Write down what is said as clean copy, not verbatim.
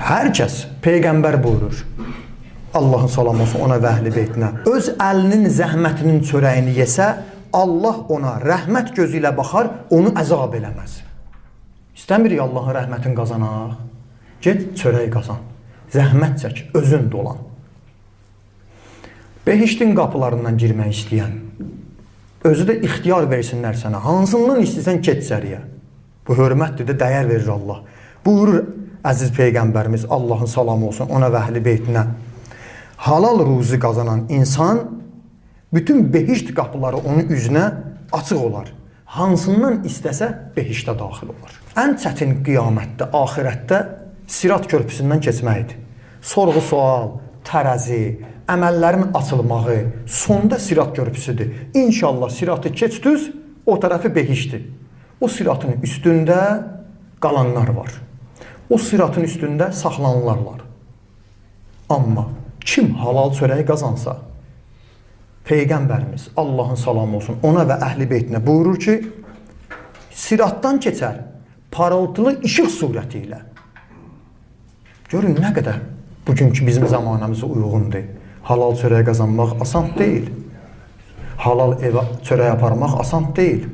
Hər kəs Peyğəmbər buyurur, Allahın salamı olsun ona və əhl-i beytinə, öz əlinin zəhmətinin çörəyini yesə, Allah ona rəhmət gözü ilə baxar, onu əzab eləməz. İstəmirik Allahın rəhmətini qazanaq. Get çörək qazan, zəhmət çək, özün dolan. Behiştin qapılarından girmək istəyən, özü də ixtiyar versinlər sənə, hansından istəyirsən keç içəriyə. Bu hörmətdir də, dəyər verir Allah. Buyurur əziz Peyğəmbərimiz, Allahın salamı olsun ona və əhl-i beytinə, halal ruzi qazanan insan, bütün behişt qapıları onun üzünə açıq olar. Hansından istəsə behiştə daxil olar. Ən çətin qiyamətdə, axirətdə sirat körpüsündən keçməkdir. Sorğu sual, tərəzi, əməllərin açılmağı, sonda sirat körpüsüdür. İnşallah siratı keç düz, o tərəfi behişdir. O siratın üstündə qalanlar var. O siratın üstündə saxlananlar var. Amma kim halal çörəyi qazansa, Peyğəmbərimiz, Allahın salamı olsun, ona və əhl-i beytinə buyurur ki, siratdan keçər, parıltılı işıq surəti ilə. Görün, nə qədər bugünkü bizim zamanımıza uyğundur. Halal çörəyi qazanmaq asan deyil. Halal evə çörəyi aparmaq asan deyil.